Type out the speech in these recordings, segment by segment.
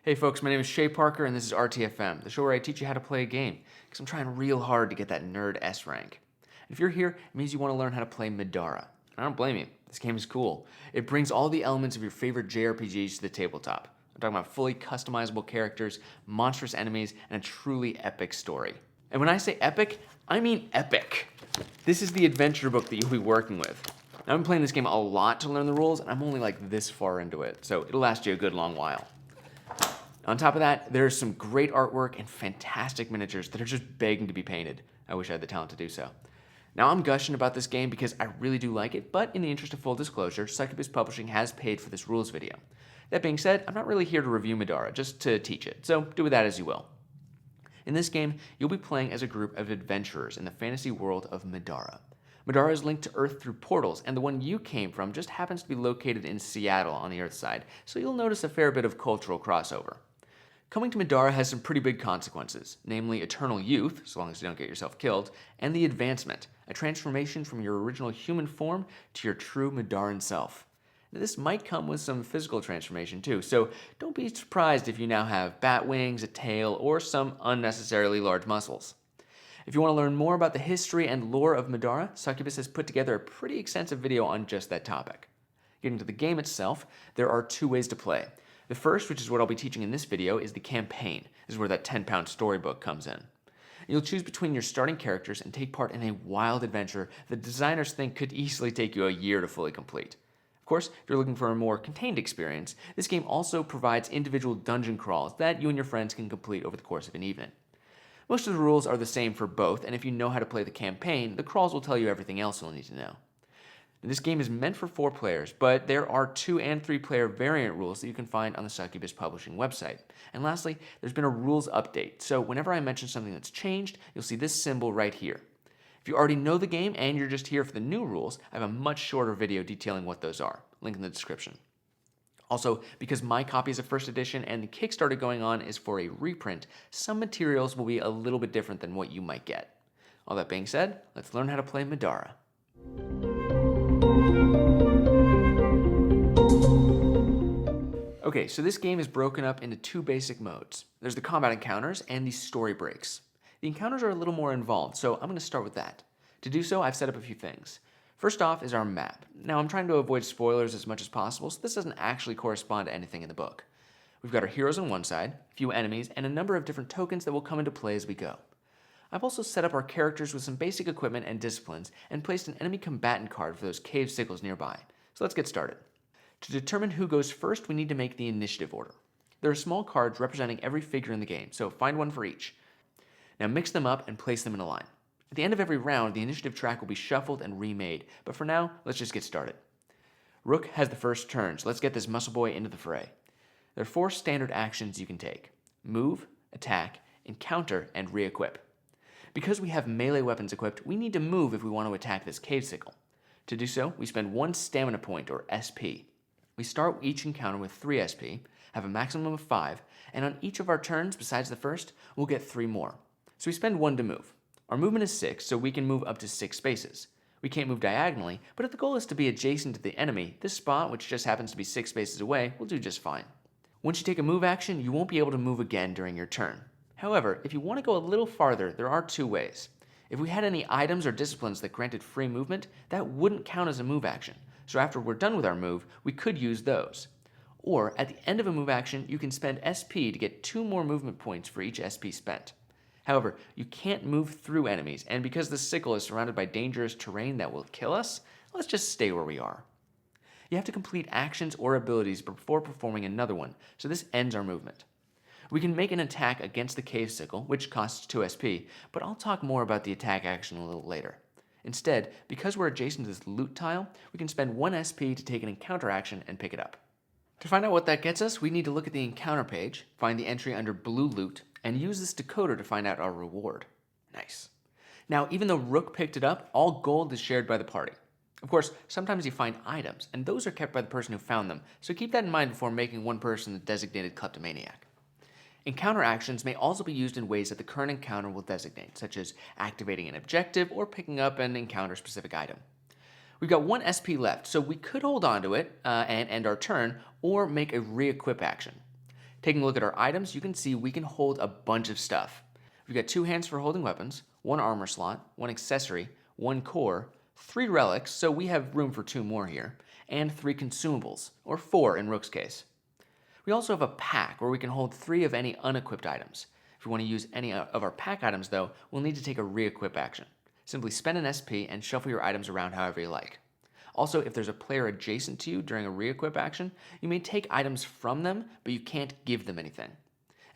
Hey folks, my name is Shay Parker and this is RTFM, the show where I teach you how to play a game, because I'm trying real hard to get that nerd S rank. And if you're here, it means you want to learn how to play Middara. And I don't blame you, this game is cool. It brings all the elements of your favorite JRPGs to the tabletop. I'm talking about fully customizable characters, monstrous enemies, and a truly epic story. And when I say epic, I mean epic. This is the adventure book that you'll be working with. Now, I've been playing this game a lot to learn the rules, and I'm only like this far into it, so it'll last you a good long while. On top of that, there's some great artwork and fantastic miniatures that are just begging to be painted. I wish I had the talent to do so. Now, I'm gushing about this game because I really do like it, but in the interest of full disclosure, Succubus Publishing has paid for this rules video. That being said, I'm not really here to review Middara, just to teach it, so do with that as you will. In this game, you'll be playing as a group of adventurers in the fantasy world of Middara. Middara is linked to Earth through portals, and the one you came from just happens to be located in Seattle on the Earth side, so you'll notice a fair bit of cultural crossover. Coming to Middara has some pretty big consequences, namely eternal youth, so long as you don't get yourself killed, and the advancement, a transformation from your original human form to your true Middaran self. Now, this might come with some physical transformation too, so don't be surprised if you now have bat wings, a tail, or some unnecessarily large muscles. If you want to learn more about the history and lore of Middara, Succubus has put together a pretty extensive video on just that topic. Getting to the game itself, there are two ways to play. The first, which is what I'll be teaching in this video, is the campaign. This is where that 10-pound storybook comes in. You'll choose between your starting characters and take part in a wild adventure that designers think could easily take you a year to fully complete. Of course, if you're looking for a more contained experience, this game also provides individual dungeon crawls that you and your friends can complete over the course of an evening. Most of the rules are the same for both, and if you know how to play the campaign, the crawls will tell you everything else you'll need to know. This game is meant for 4 players, but there are 2 and 3 player variant rules that you can find on the Succubus Publishing website. And lastly, there's been a rules update, so whenever I mention something that's changed, you'll see this symbol right here. If you already know the game and you're just here for the new rules, I have a much shorter video detailing what those are. Link in the description. Also, because my copy is a first edition and the Kickstarter going on is for a reprint, some materials will be a little bit different than what you might get. All that being said, let's learn how to play Middara. Okay, so this game is broken up into 2 basic modes. There's the combat encounters and the story breaks. The encounters are a little more involved, so I'm going to start with that. To do so, I've set up a few things. First off is our map. Now, I'm trying to avoid spoilers as much as possible, so this doesn't actually correspond to anything in the book. We've got our heroes on one side, a few enemies, and a number of different tokens that will come into play as we go. I've also set up our characters with some basic equipment and disciplines, and placed an enemy combatant card for those cave sickles nearby. So let's get started. To determine who goes first, we need to make the initiative order. There are small cards representing every figure in the game, so find one for each. Now mix them up and place them in a line. At the end of every round, the initiative track will be shuffled and remade, but for now, let's just get started. Rook has the first turn, so let's get this muscle boy into the fray. There are 4 standard actions you can take: move, attack, encounter, and re-equip. Because we have melee weapons equipped, we need to move if we want to attack this cave sickle. To do so, we spend 1 stamina point, or SP. We start each encounter with 3 SP, have a maximum of 5, and on each of our turns, besides the first, we'll get 3 more. So we spend 1 to move. Our movement is 6, so we can move up to 6 spaces. We can't move diagonally, but if the goal is to be adjacent to the enemy, this spot, which just happens to be 6 spaces away, will do just fine. Once you take a move action, you won't be able to move again during your turn. However, if you want to go a little farther, there are 2 ways. If we had any items or disciplines that granted free movement, that wouldn't count as a move action. So after we're done with our move, we could use those. Or at the end of a move action, you can spend SP to get 2 more movement points for each SP spent. However, you can't move through enemies, and because the sickle is surrounded by dangerous terrain that will kill us, let's just stay where we are. You have to complete actions or abilities before performing another one, so this ends our movement. We can make an attack against the cave sickle, which costs 2 SP, but I'll talk more about the attack action a little later. Instead, because we're adjacent to this loot tile, we can spend 1 SP to take an encounter action and pick it up. To find out what that gets us, we need to look at the encounter page, find the entry under blue loot, and use this decoder to find out our reward. Nice. Now, even though Rook picked it up, all gold is shared by the party. Of course, sometimes you find items, and those are kept by the person who found them, so keep that in mind before making one person the designated kleptomaniac. Encounter actions may also be used in ways that the current encounter will designate, such as activating an objective or picking up an encounter-specific item. We've got 1 SP left, so we could hold on to it and end our turn, or make a re-equip action. Taking a look at our items, you can see we can hold a bunch of stuff. We've got 2 hands for holding weapons, 1 armor slot, 1 accessory, 1 core, 3 relics, so we have room for 2 more here, and 3 consumables, or 4 in Rook's case. We also have a pack where we can hold 3 of any unequipped items. If we want to use any of our pack items though, we'll need to take a re-equip action. Simply spend an SP and shuffle your items around however you like. Also, if there's a player adjacent to you during a re-equip action, you may take items from them, but you can't give them anything.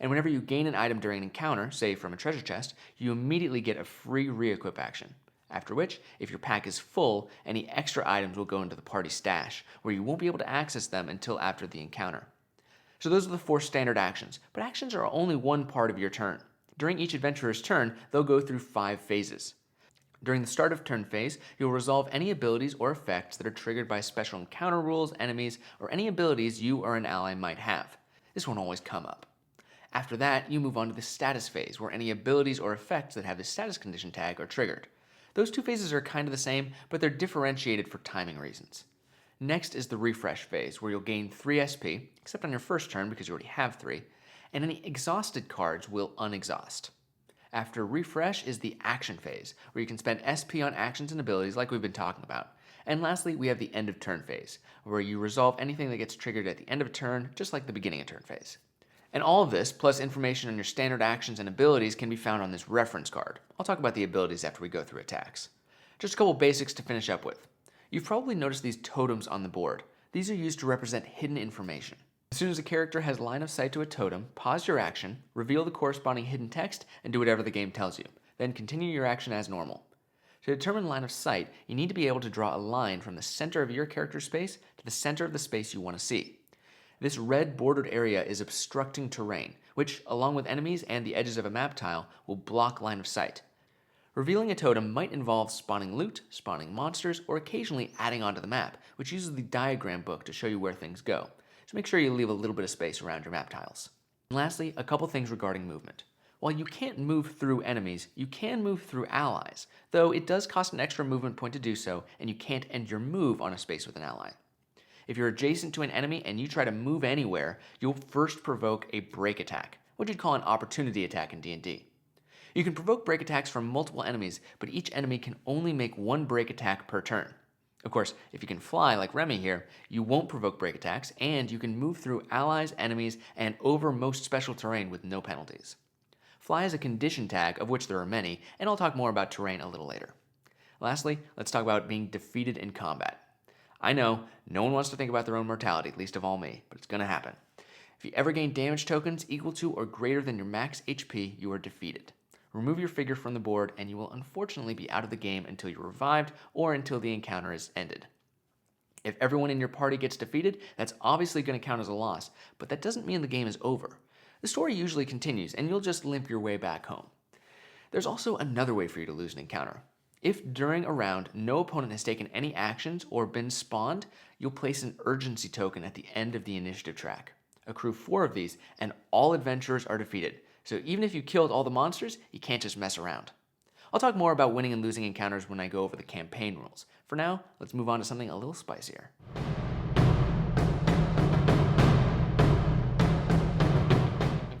And whenever you gain an item during an encounter, say from a treasure chest, you immediately get a free re-equip action. After which, if your pack is full, any extra items will go into the party stash, where you won't be able to access them until after the encounter. So those are the 4 standard actions, but actions are only one part of your turn. During each adventurer's turn, they'll go through 5 phases. During the start of turn phase, you'll resolve any abilities or effects that are triggered by special encounter rules, enemies, or any abilities you or an ally might have. This won't always come up. After that, you move on to the status phase, where any abilities or effects that have the status condition tag are triggered. Those 2 phases are kind of the same, but they're differentiated for timing reasons. Next is the refresh phase, where you'll gain 3 SP, except on your first turn because you already have 3, and any exhausted cards will unexhaust. After refresh is the action phase, where you can spend SP on actions and abilities like we've been talking about. And lastly, we have the end of turn phase, where you resolve anything that gets triggered at the end of a turn, just like the beginning of turn phase. And all of this, plus information on your standard actions and abilities, can be found on this reference card. I'll talk about the abilities after we go through attacks. Just a couple basics to finish up with. You've probably noticed these totems on the board. These are used to represent hidden information. As soon as a character has line of sight to a totem, pause your action, reveal the corresponding hidden text, and do whatever the game tells you. Then continue your action as normal. To determine line of sight, you need to be able to draw a line from the center of your character's space to the center of the space you want to see. This red bordered area is obstructing terrain, which, along with enemies and the edges of a map tile, will block line of sight. Revealing a totem might involve spawning loot, spawning monsters, or occasionally adding onto the map, which uses the diagram book to show you where things go. So make sure you leave a little bit of space around your map tiles. And lastly, a couple things regarding movement. While you can't move through enemies, you can move through allies, though it does cost an extra movement point to do so, and you can't end your move on a space with an ally. If you're adjacent to an enemy and you try to move anywhere, you'll first provoke a break attack, what you'd call an opportunity attack in D&D. You can provoke break attacks from multiple enemies, but each enemy can only make 1 break attack per turn. Of course, if you can fly like Remy here, you won't provoke break attacks, and you can move through allies, enemies, and over most special terrain with no penalties. Fly is a condition tag, of which there are many, and I'll talk more about terrain a little later. Lastly, let's talk about being defeated in combat. I know, no one wants to think about their own mortality, least of all me, but it's gonna happen. If you ever gain damage tokens equal to or greater than your max HP, you are defeated. Remove your figure from the board, and you will unfortunately be out of the game until you're revived or until the encounter is ended. If everyone in your party gets defeated, that's obviously going to count as a loss, but that doesn't mean the game is over. The story usually continues, and you'll just limp your way back home. There's also another way for you to lose an encounter. If during a round no opponent has taken any actions or been spawned, you'll place an urgency token at the end of the initiative track. Accrue 4 of these, and all adventurers are defeated. So even if you killed all the monsters, you can't just mess around. I'll talk more about winning and losing encounters when I go over the campaign rules. For now, let's move on to something a little spicier.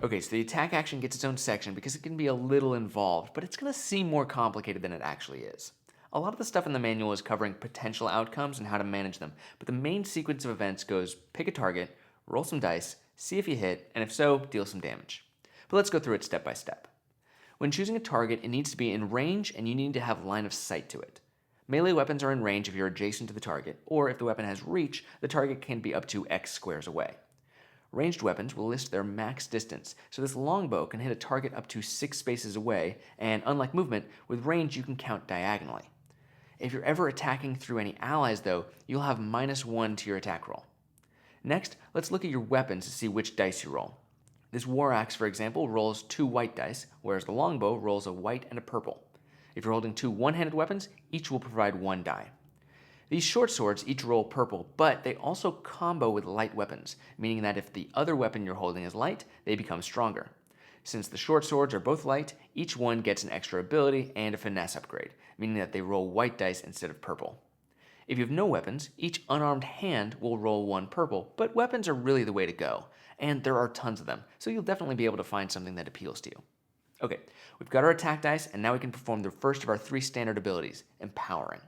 Okay, so the attack action gets its own section because it can be a little involved, but it's going to seem more complicated than it actually is. A lot of the stuff in the manual is covering potential outcomes and how to manage them, but the main sequence of events goes pick a target, roll some dice, see if you hit, and if so, deal some damage. But let's go through it step by step. When choosing a target, it needs to be in range and you need to have line of sight to it. Melee weapons are in range if you're adjacent to the target, or if the weapon has reach, the target can be up to X squares away. Ranged weapons will list their max distance, so this longbow can hit a target up to 6 spaces away, and unlike movement, with range you can count diagonally. If you're ever attacking through any allies though, you'll have -1 to your attack roll. Next, let's look at your weapons to see which dice you roll. This war axe, for example, rolls 2 white dice, whereas the longbow rolls a white and a purple. If you're holding 2 one-handed weapons, each will provide 1 die. These short swords each roll purple, but they also combo with light weapons, meaning that if the other weapon you're holding is light, they become stronger. Since the short swords are both light, each one gets an extra ability and a finesse upgrade, meaning that they roll white dice instead of purple. If you have no weapons, each unarmed hand will roll 1 purple, but weapons are really the way to go. and there are tons of them, so you'll definitely be able to find something that appeals to you. Okay, we've got our attack dice, and now we can perform the first of our 3 standard abilities, Empowering.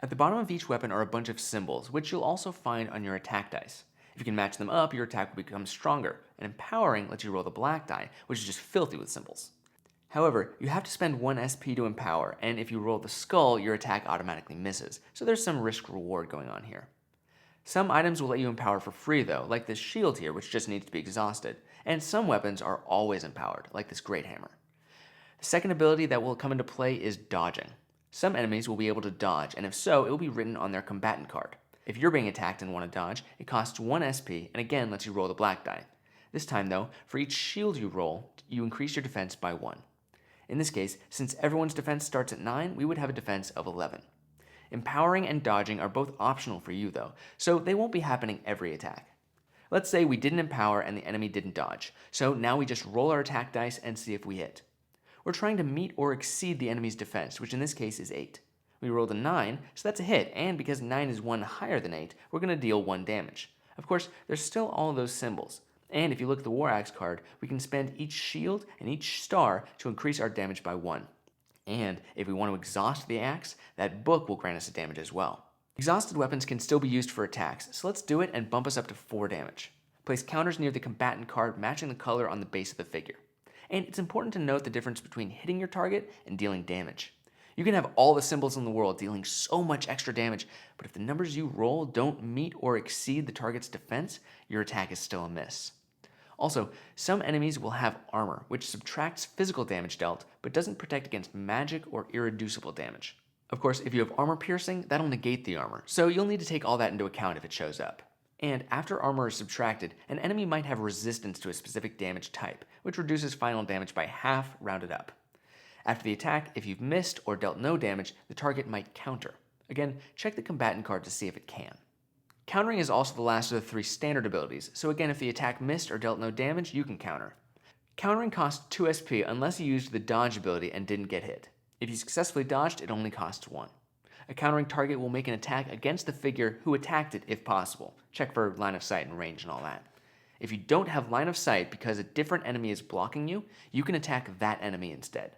At the bottom of each weapon are a bunch of symbols, which you'll also find on your attack dice. If you can match them up, your attack will become stronger, and Empowering lets you roll the black die, which is just filthy with symbols. However, you have to spend 1 SP to empower, and if you roll the skull, your attack automatically misses, so there's some risk-reward going on here. Some items will let you empower for free though, like this shield here, which just needs to be exhausted, and some weapons are always empowered, like this great hammer. The second ability that will come into play is Dodging. Some enemies will be able to dodge, and if so, it will be written on their combatant card. If you're being attacked and want to dodge, it costs 1 SP, and again lets you roll the black die. This time though, for each shield you roll, you increase your defense by 1. In this case, since everyone's defense starts at 9, we would have a defense of 11. Empowering and dodging are both optional for you though, so they won't be happening every attack. Let's say we didn't empower and the enemy didn't dodge, so now we just roll our attack dice and see if we hit. We're trying to meet or exceed the enemy's defense, which in this case is 8. We rolled a 9, so that's a hit, and because 9 is 1 higher than 8, we're going to deal 1 damage. Of course, there's still all of those symbols, and if you look at the War Axe card, we can spend each shield and each star to increase our damage by 1. And if we want to exhaust the axe, that book will grant us a damage as well. Exhausted weapons can still be used for attacks, so let's do it and bump us up to 4 damage. Place counters near the combatant card matching the color on the base of the figure. And it's important to note the difference between hitting your target and dealing damage. You can have all the symbols in the world dealing so much extra damage, but if the numbers you roll don't meet or exceed the target's defense, your attack is still a miss. Also, some enemies will have armor, which subtracts physical damage dealt, but doesn't protect against magic or irreducible damage. Of course, if you have armor piercing, that'll negate the armor, so you'll need to take all that into account if it shows up. And after armor is subtracted, an enemy might have resistance to a specific damage type, which reduces final damage by half rounded up. After the attack, if you've missed or dealt no damage, the target might counter. Again, check the combatant card to see if it can. Countering is also the last of the 3 standard abilities, so again if the attack missed or dealt no damage, you can counter. Countering costs 2 SP unless you used the dodge ability and didn't get hit. If you successfully dodged, it only costs 1. A countering target will make an attack against the figure who attacked it if possible. Check for line of sight and range and all that. If you don't have line of sight because a different enemy is blocking you, you can attack that enemy instead.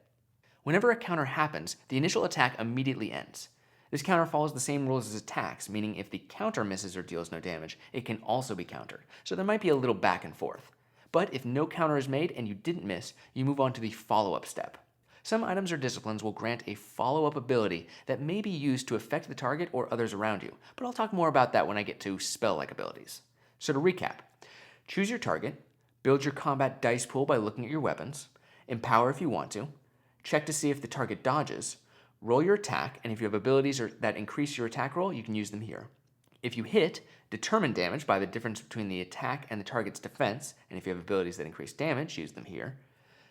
Whenever a counter happens, the initial attack immediately ends. This counter follows the same rules as attacks, meaning if the counter misses or deals no damage, it can also be countered, so there might be a little back and forth. But if no counter is made and you didn't miss, you move on to the follow-up step. Some items or disciplines will grant a follow-up ability that may be used to affect the target or others around you, but I'll talk more about that when I get to spell-like abilities. So to recap, choose your target, build your combat dice pool by looking at your weapons, empower if you want to, check to see if the target dodges, roll your attack, and if you have abilities that increase your attack roll, you can use them here. If you hit, determine damage by the difference between the attack and the target's defense, and if you have abilities that increase damage, use them here.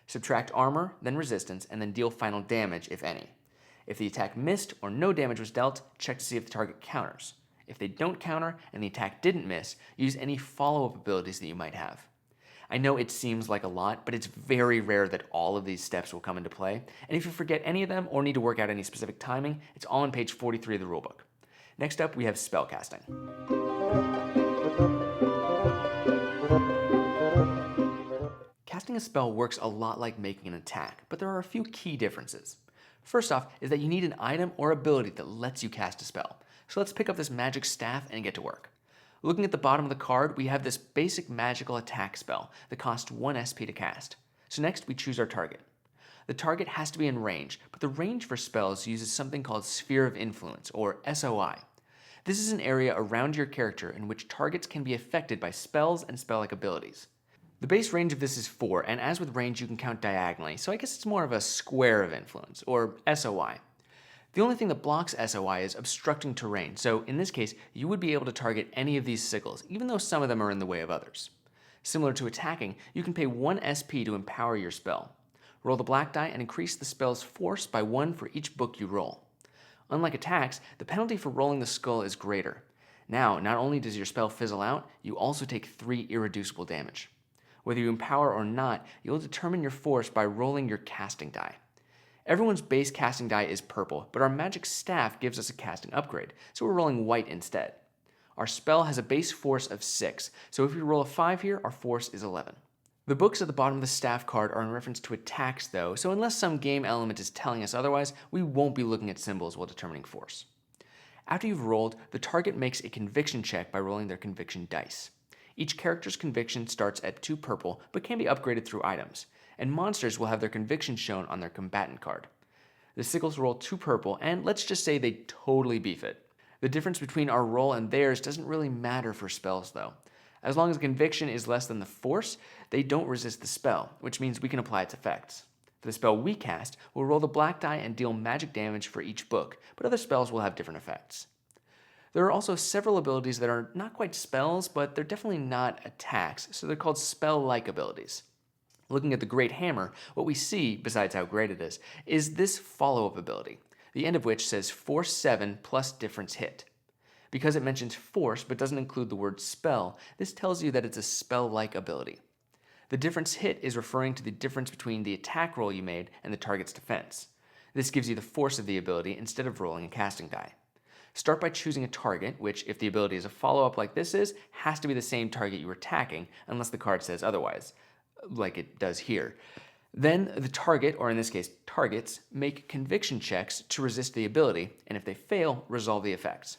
Subtract armor, then resistance, and then deal final damage, if any. If the attack missed or no damage was dealt, check to see if the target counters. If they don't counter and the attack didn't miss, use any follow-up abilities that you might have. I know it seems like a lot, but it's very rare that all of these steps will come into play, and if you forget any of them or need to work out any specific timing, it's all on page 43 of the rulebook. Next up, we have spellcasting. Casting a spell works a lot like making an attack, but there are a few key differences. First off is that you need an item or ability that lets you cast a spell. So let's pick up this magic staff and get to work. Looking at the bottom of the card, we have this basic magical attack spell that costs 1 SP to cast. So next we choose our target. The target has to be in range, but the range for spells uses something called Sphere of Influence, or SOI. This is an area around your character in which targets can be affected by spells and spell-like abilities. The base range of this is 4, and as with range you can count diagonally, so I guess it's more of a square of influence, or SOI. The only thing that blocks SOI is obstructing terrain, so in this case you would be able to target any of these sigils, even though some of them are in the way of others. Similar to attacking, you can pay 1 SP to empower your spell. Roll the black die and increase the spell's force by 1 for each book you roll. Unlike attacks, the penalty for rolling the skull is greater. Now, not only does your spell fizzle out, you also take 3 irreducible damage. Whether you empower or not, you'll determine your force by rolling your casting die. Everyone's base casting die is purple, but our magic staff gives us a casting upgrade, so we're rolling white instead. Our spell has a base force of 6, so if we roll a 5 here, our force is 11. The books at the bottom of the staff card are in reference to attacks though, so unless some game element is telling us otherwise, we won't be looking at symbols while determining force. After you've rolled, the target makes a conviction check by rolling their conviction dice. Each character's conviction starts at 2 purple, but can be upgraded through items, and monsters will have their conviction shown on their combatant card. The sickles roll 2 purple, and let's just say they totally beef it. The difference between our roll and theirs doesn't really matter for spells though. As long as the conviction is less than the force, they don't resist the spell, which means we can apply its effects. For the spell we cast, we'll roll the black die and deal magic damage for each book, but other spells will have different effects. There are also several abilities that are not quite spells, but they're definitely not attacks, so they're called spell-like abilities. Looking at the Great Hammer, what we see, besides how great it is this follow-up ability, the end of which says Force 7 plus difference hit. Because it mentions force but doesn't include the word spell, this tells you that it's a spell-like ability. The difference hit is referring to the difference between the attack roll you made and the target's defense. This gives you the force of the ability instead of rolling a casting die. Start by choosing a target, which, if the ability is a follow-up like this is, has to be the same target you were attacking, unless the card says otherwise, like it does here. Then the target, or in this case targets, make conviction checks to resist the ability, and if they fail, resolve the effects.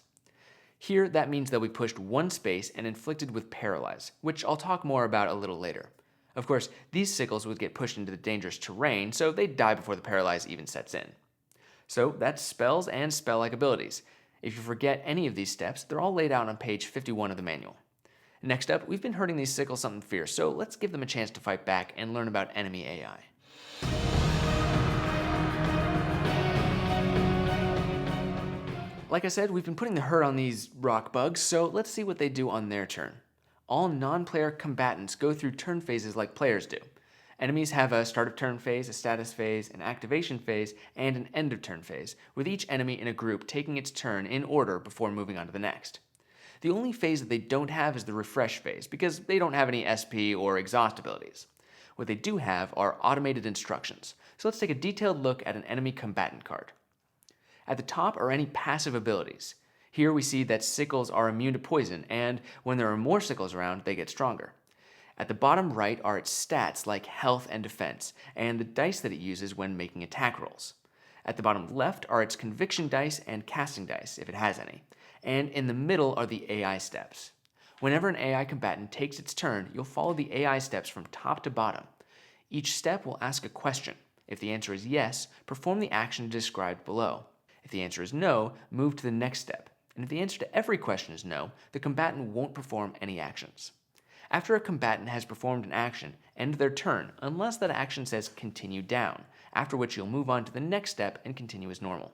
Here, that means they'll be pushed 1 space and inflicted with paralyze, which I'll talk more about a little later. Of course, these sickles would get pushed into the dangerous terrain, so they'd die before the paralyze even sets in. So that's spells and spell-like abilities. If you forget any of these steps, they're all laid out on page 51 of the manual. Next up, we've been hurting these sickles something fierce, so let's give them a chance to fight back and learn about enemy AI. Like I said, we've been putting the hurt on these rock bugs, so let's see what they do on their turn. All non-player combatants go through turn phases like players do. Enemies have a start of turn phase, a status phase, an activation phase, and an end of turn phase, with each enemy in a group taking its turn in order before moving on to the next. The only phase that they don't have is the refresh phase, because they don't have any SP or exhaust abilities. What they do have are automated instructions, so let's take a detailed look at an enemy combatant card. At the top are any passive abilities. Here we see that sickles are immune to poison, and when there are more sickles around, they get stronger. At the bottom right are its stats like health and defense, and the dice that it uses when making attack rolls. At the bottom left are its conviction dice and casting dice, if it has any. And in the middle are the AI steps. Whenever an AI combatant takes its turn, you'll follow the AI steps from top to bottom. Each step will ask a question. If the answer is yes, perform the action described below. If the answer is no, move to the next step. And if the answer to every question is no, the combatant won't perform any actions. After a combatant has performed an action, end their turn, unless that action says continue down, after which you'll move on to the next step and continue as normal.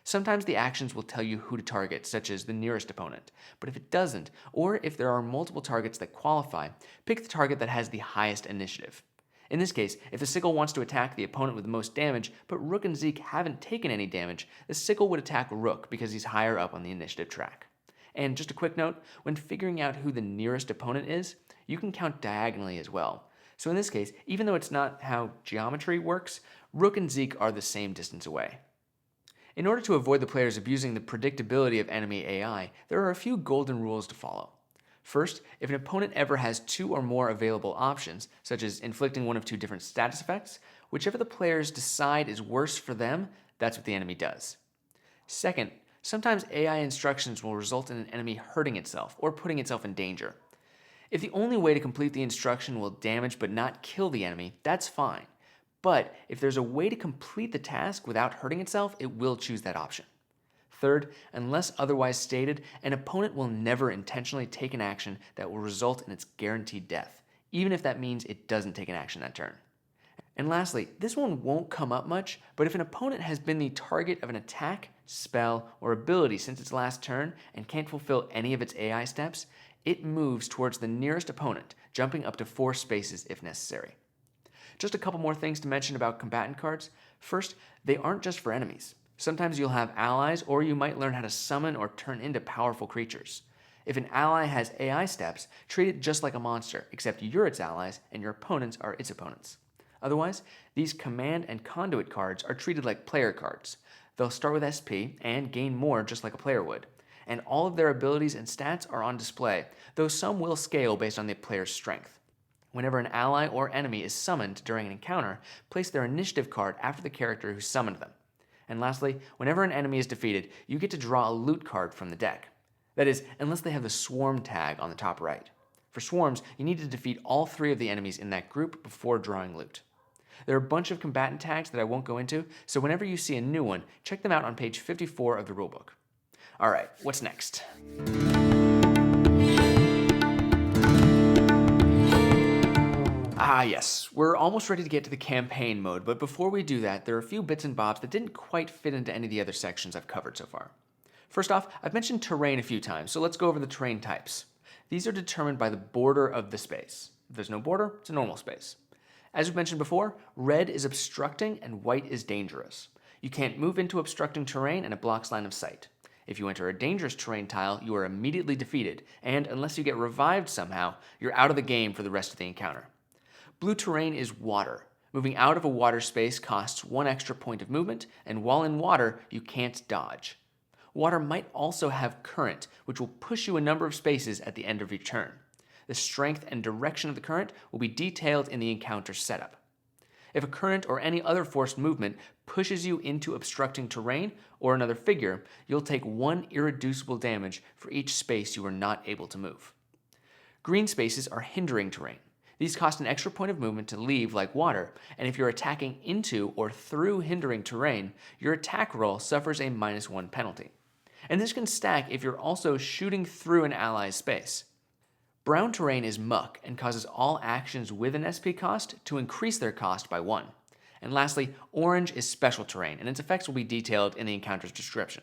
Sometimes the actions will tell you who to target, such as the nearest opponent, but if it doesn't, or if there are multiple targets that qualify, pick the target that has the highest initiative. In this case, if the sickle wants to attack the opponent with the most damage, but Rook and Zeke haven't taken any damage, the sickle would attack Rook because he's higher up on the initiative track. And just a quick note, when figuring out who the nearest opponent is, you can count diagonally as well. So in this case, even though it's not how geometry works, Rook and Zeke are the same distance away. In order to avoid the players abusing the predictability of enemy AI, there are a few golden rules to follow. First, if an opponent ever has 2 or more available options, such as inflicting one of 2 different status effects, whichever the players decide is worse for them, that's what the enemy does. Second, sometimes AI instructions will result in an enemy hurting itself or putting itself in danger. If the only way to complete the instruction will damage but not kill the enemy, that's fine. But if there's a way to complete the task without hurting itself, it will choose that option. Third, unless otherwise stated, an opponent will never intentionally take an action that will result in its guaranteed death, even if that means it doesn't take an action that turn. And lastly, this one won't come up much, but if an opponent has been the target of an attack, spell, or ability since its last turn and can't fulfill any of its AI steps, it moves towards the nearest opponent, jumping up to 4 spaces if necessary. Just a couple more things to mention about combatant cards. First, they aren't just for enemies. Sometimes you'll have allies, or you might learn how to summon or turn into powerful creatures. If an ally has AI steps, treat it just like a monster, except you're its allies and your opponents are its opponents. Otherwise, these command and conduit cards are treated like player cards. They'll start with SP and gain more just like a player would. and all of their abilities and stats are on display, though some will scale based on the player's strength. Whenever an ally or enemy is summoned during an encounter, place their initiative card after the character who summoned them. And lastly, whenever an enemy is defeated, you get to draw a loot card from the deck. That is, unless they have the swarm tag on the top right. For swarms, you need to defeat all 3 of the enemies in that group before drawing loot. There are a bunch of combatant tags that I won't go into, so whenever you see a new one, check them out on page 54 of the rulebook. Alright, what's next? Yes, we're almost ready to get to the campaign mode, but before we do that, there are a few bits and bobs that didn't quite fit into any of the other sections I've covered so far. First off, I've mentioned terrain a few times, so let's go over the terrain types. These are determined by the border of the space. If there's no border, it's a normal space. As we've mentioned before, red is obstructing and white is dangerous. You can't move into obstructing terrain and it blocks line of sight. If you enter a dangerous terrain tile, you are immediately defeated, and unless you get revived somehow, you're out of the game for the rest of the encounter. Blue terrain is water. Moving out of a water space costs 1 extra point of movement, and while in water, you can't dodge. Water might also have current, which will push you a number of spaces at the end of your turn. The strength and direction of the current will be detailed in the encounter setup. If a current or any other forced movement pushes you into obstructing terrain or another figure, you'll take 1 irreducible damage for each space you are not able to move. Green spaces are hindering terrain. These cost an extra point of movement to leave like water, and if you're attacking into or through hindering terrain, your attack roll suffers a -1 penalty. And this can stack if you're also shooting through an ally's space. Brown terrain is muck and causes all actions with an SP cost to increase their cost by 1. And lastly, orange is special terrain, and its effects will be detailed in the encounter's description.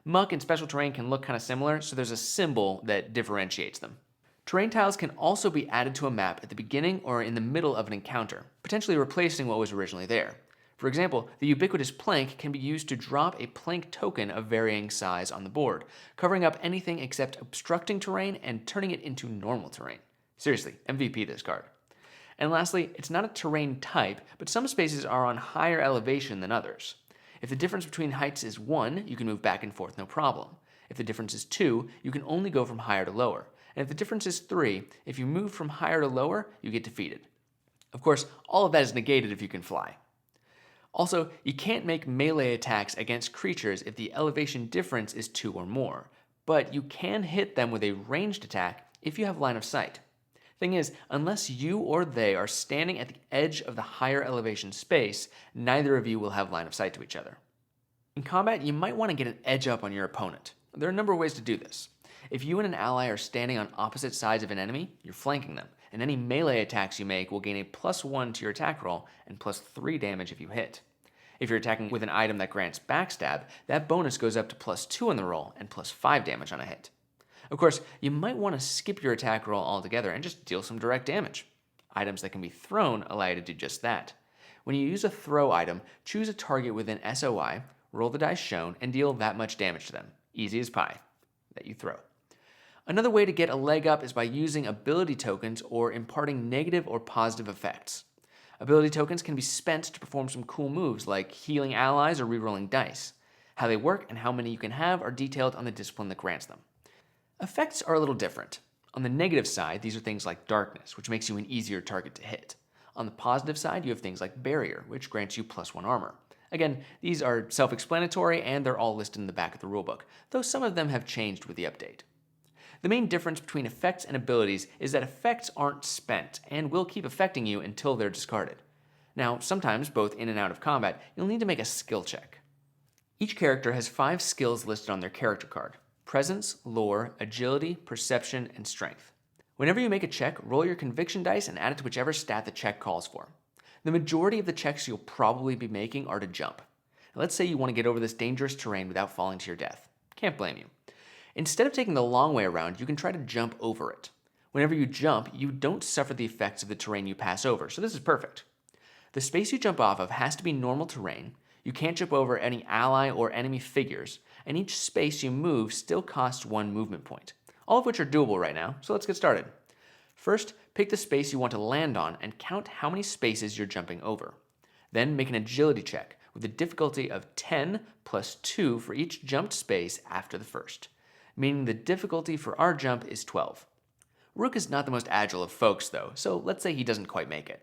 Muck and special terrain can look kind of similar, so there's a symbol that differentiates them. Terrain tiles can also be added to a map at the beginning or in the middle of an encounter, potentially replacing what was originally there. For example, the ubiquitous plank can be used to drop a plank token of varying size on the board, covering up anything except obstructing terrain and turning it into normal terrain. Seriously, MVP this card. And lastly, it's not a terrain type, but some spaces are on higher elevation than others. If the difference between heights is 1, you can move back and forth no problem. If the difference is 2, you can only go from higher to lower. And if the difference is 3, if you move from higher to lower, you get defeated. Of course, all of that is negated if you can fly. Also, you can't make melee attacks against creatures if the elevation difference is 2 or more, but you can hit them with a ranged attack if you have line of sight. Thing is, unless you or they are standing at the edge of the higher elevation space, neither of you will have line of sight to each other. In combat, you might want to get an edge up on your opponent. There are a number of ways to do this. If you and an ally are standing on opposite sides of an enemy, you're flanking them, and any melee attacks you make will gain a +1 to your attack roll and +3 damage if you hit. If you're attacking with an item that grants backstab, that bonus goes up to +2 on the roll and +5 damage on a hit. Of course, you might want to skip your attack roll altogether and just deal some direct damage. Items that can be thrown allow you to do just that. When you use a throw item, choose a target with an SOI, roll the dice shown, and deal that much damage to them. Easy as pie. That you throw. Another way to get a leg up is by using ability tokens or imparting negative or positive effects. Ability tokens can be spent to perform some cool moves like healing allies or rerolling dice. How they work and how many you can have are detailed on the discipline that grants them. Effects are a little different. On the negative side, these are things like darkness, which makes you an easier target to hit. On the positive side, you have things like barrier, which grants you +1 armor. Again, these are self-explanatory and they're all listed in the back of the rulebook, though some of them have changed with the update. The main difference between effects and abilities is that effects aren't spent and will keep affecting you until they're discarded. Now, sometimes, both in and out of combat, you'll need to make a skill check. Each character has 5 skills listed on their character card: presence, lore, agility, perception, and strength. Whenever you make a check, roll your conviction dice and add it to whichever stat the check calls for. The majority of the checks you'll probably be making are to jump. Now, let's say you want to get over this dangerous terrain without falling to your death. Can't blame you. Instead of taking the long way around, you can try to jump over it. Whenever you jump, you don't suffer the effects of the terrain you pass over, so this is perfect. The space you jump off of has to be normal terrain, you can't jump over any ally or enemy figures, and each space you move still costs 1 movement point, all of which are doable right now, so let's get started. First, pick the space you want to land on and count how many spaces you're jumping over. Then make an agility check with a difficulty of 10 + 2 for each jumped space after the first. meaning the difficulty for our jump is 12. Rook is not the most agile of folks though, so let's say he doesn't quite make it.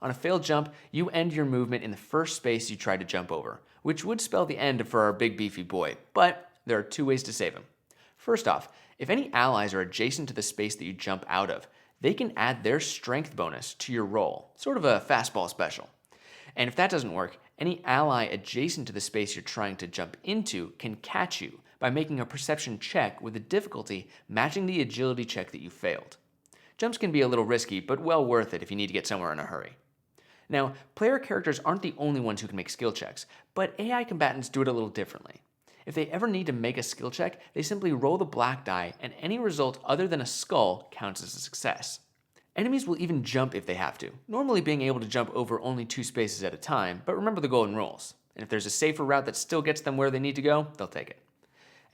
On a failed jump, you end your movement in the first space you tried to jump over, which would spell the end for our big beefy boy, but there are 2 ways to save him. First off, if any allies are adjacent to the space that you jump out of, they can add their strength bonus to your roll, sort of a fastball special. And if that doesn't work, any ally adjacent to the space you're trying to jump into can catch you by making a perception check with a difficulty matching the agility check that you failed. Jumps can be a little risky, but well worth it if you need to get somewhere in a hurry. Now, player characters aren't the only ones who can make skill checks, but AI combatants do it a little differently. If they ever need to make a skill check, they simply roll the black die, and any result other than a skull counts as a success. Enemies will even jump if they have to, normally being able to jump over only 2 spaces at a time, but remember the golden rules. And if there's a safer route that still gets them where they need to go, they'll take it.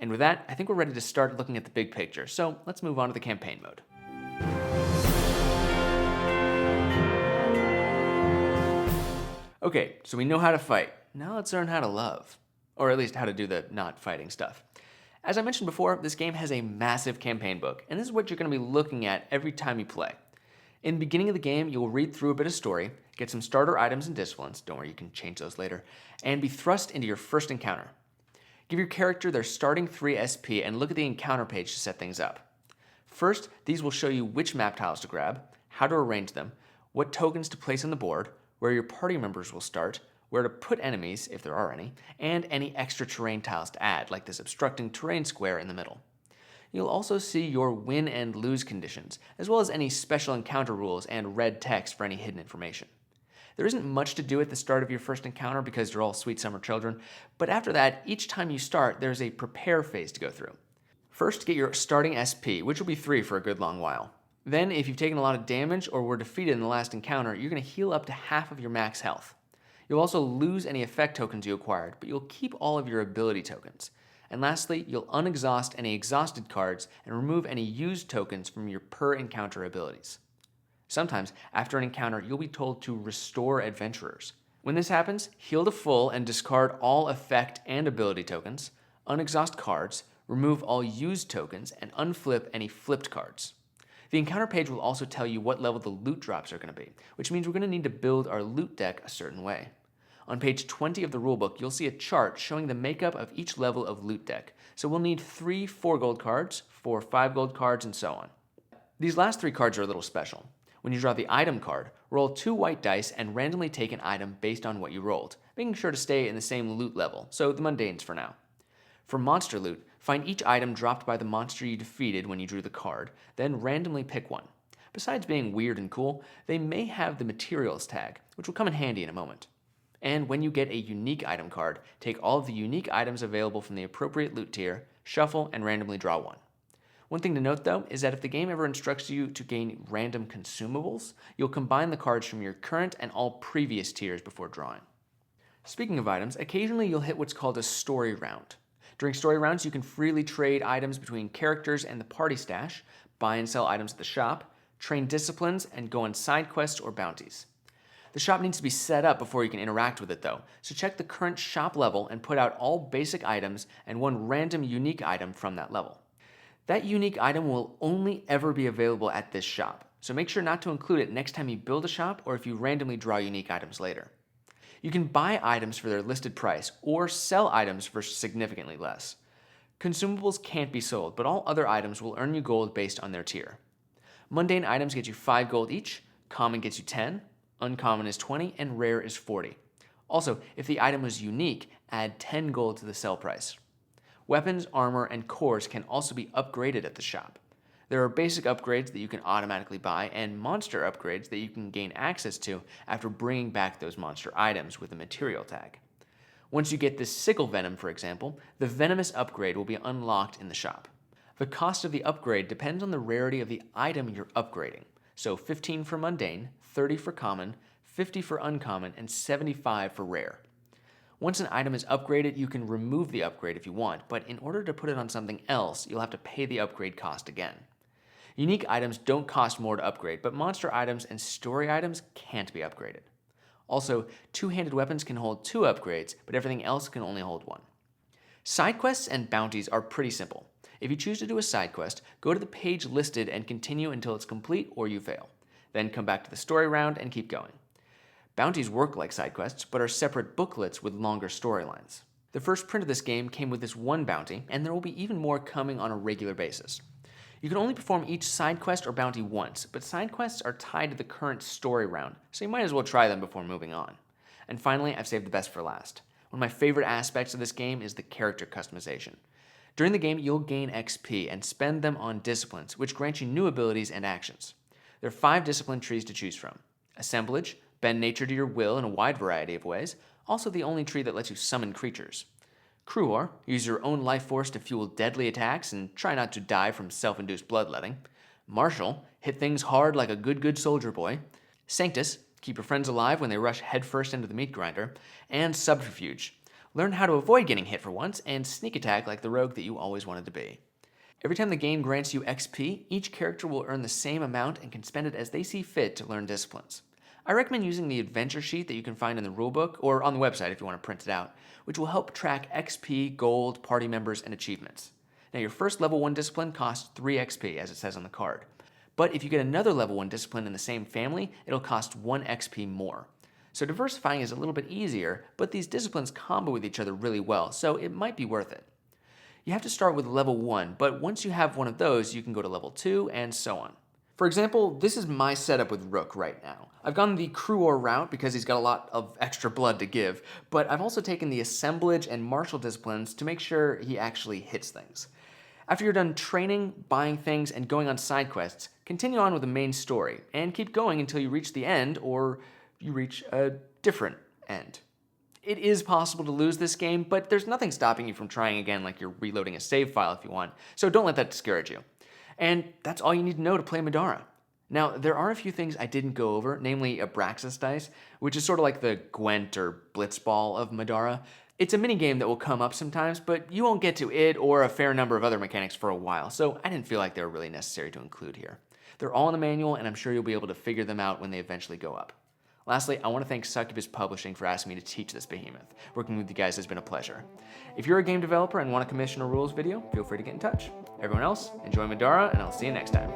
And with that, I think we're ready to start looking at the big picture, so let's move on to the campaign mode. Okay, so we know how to fight. Now let's learn how to love. Or at least how to do the not fighting stuff. As I mentioned before, this game has a massive campaign book, and this is what you're going to be looking at every time you play. In the beginning of the game, you'll read through a bit of story, get some starter items and disciplines, don't worry, you can change those later, and be thrust into your first encounter. Give your character their starting 3 SP and look at the encounter page to set things up. First, these will show you which map tiles to grab, how to arrange them, what tokens to place on the board, where your party members will start, where to put enemies, if there are any, and any extra terrain tiles to add, like this obstructing terrain square in the middle. You'll also see your win and lose conditions, as well as any special encounter rules and red text for any hidden information. There isn't much to do at the start of your first encounter because you're all sweet summer children, but after that, each time you start, there's a prepare phase to go through. First, get your starting SP, which will be 3 for a good long while. Then, if you've taken a lot of damage or were defeated in the last encounter, you're going to heal up to half of your max health. You'll also lose any effect tokens you acquired, but you'll keep all of your ability tokens. And lastly, you'll unexhaust any exhausted cards and remove any used tokens from your per encounter abilities. Sometimes, after an encounter, you'll be told to restore adventurers. When this happens, heal to full and discard all effect and ability tokens, unexhaust cards, remove all used tokens, and unflip any flipped cards. The encounter page will also tell you what level the loot drops are going to be, which means we're going to need to build our loot deck a certain way. On page 20 of the rulebook, you'll see a chart showing the makeup of each level of loot deck, so we'll need 3 4 gold cards, 4 5 gold cards, and so on. These last 3 cards are a little special. When you draw the item card, roll 2 white dice and randomly take an item based on what you rolled, making sure to stay in the same loot level, so the mundanes for now. For monster loot, find each item dropped by the monster you defeated when you drew the card, then randomly pick one. Besides being weird and cool, they may have the materials tag, which will come in handy in a moment. And when you get a unique item card, take all of the unique items available from the appropriate loot tier, shuffle, and randomly draw one. One thing to note though is that if the game ever instructs you to gain random consumables, you'll combine the cards from your current and all previous tiers before drawing. Speaking of items, occasionally you'll hit what's called a story round. During story rounds, you can freely trade items between characters and the party stash, buy and sell items at the shop, train disciplines, and go on side quests or bounties. The shop needs to be set up before you can interact with it though, so check the current shop level and put out all basic items and one random unique item from that level. That unique item will only ever be available at this shop, so make sure not to include it next time you build a shop or if you randomly draw unique items later. You can buy items for their listed price or sell items for significantly less. Consumables can't be sold, but all other items will earn you gold based on their tier. Mundane items get you 5 gold each, common gets you 10, uncommon is 20, and rare is 40. Also, if the item was unique, add 10 gold to the sell price. Weapons, armor, and cores can also be upgraded at the shop. There are basic upgrades that you can automatically buy and monster upgrades that you can gain access to after bringing back those monster items with a material tag. Once you get this sickle venom, for example, the venomous upgrade will be unlocked in the shop. The cost of the upgrade depends on the rarity of the item you're upgrading, so 15 for mundane, 30 for common, 50 for uncommon, and 75 for rare. Once an item is upgraded, you can remove the upgrade if you want, but in order to put it on something else, you'll have to pay the upgrade cost again. Unique items don't cost more to upgrade, but monster items and story items can't be upgraded. Also, two-handed weapons can hold 2 upgrades, but everything else can only hold 1. Side quests and bounties are pretty simple. If you choose to do a side quest, go to the page listed and continue until it's complete or you fail. Then come back to the story round and keep going. Bounties work like side quests, but are separate booklets with longer storylines. The first print of this game came with this one bounty, and there will be even more coming on a regular basis. You can only perform each side quest or bounty once, but side quests are tied to the current story round, so you might as well try them before moving on. And finally, I've saved the best for last. One of my favorite aspects of this game is the character customization. During the game, you'll gain XP and spend them on disciplines, which grant you new abilities and actions. There are 5 discipline trees to choose from. Assemblage, bend nature to your will in a wide variety of ways, also the only tree that lets you summon creatures. Cruor, use your own life force to fuel deadly attacks and try not to die from self-induced bloodletting. Martial, hit things hard like a good soldier boy. Sanctus, keep your friends alive when they rush headfirst into the meat grinder. And Subterfuge, learn how to avoid getting hit for once and sneak attack like the rogue that you always wanted to be. Every time the game grants you XP, each character will earn the same amount and can spend it as they see fit to learn disciplines. I recommend using the adventure sheet that you can find in the rulebook or on the website if you want to print it out, which will help track XP, gold, party members, and achievements. Now your first level 1 discipline costs 3 XP as it says on the card. But if you get another level 1 discipline in the same family, it'll cost 1 XP more. So diversifying is a little bit easier, but these disciplines combo with each other really well, so it might be worth it. You have to start with level 1, but once you have one of those, you can go to level 2 and so on. For example, this is my setup with Rook right now. I've gone the Cruor route because he's got a lot of extra blood to give, but I've also taken the Assemblage and Martial disciplines to make sure he actually hits things. After you're done training, buying things, and going on side quests, continue on with the main story, and keep going until you reach the end, or you reach a different end. It is possible to lose this game, but there's nothing stopping you from trying again like you're reloading a save file if you want, so don't let that discourage you. And that's all you need to know to play Middara. Now, there are a few things I didn't go over, namely Abraxas dice, which is sort of like the Gwent or Blitzball of Middara. It's a minigame that will come up sometimes, but you won't get to it or a fair number of other mechanics for a while, so I didn't feel like they were really necessary to include here. They're all in the manual, and I'm sure you'll be able to figure them out when they eventually go up. Lastly, I want to thank Succubus Publishing for asking me to teach this behemoth. Working with you guys has been a pleasure. If you're a game developer and want to commission a rules video, feel free to get in touch. Everyone else, enjoy Middara, and I'll see you next time.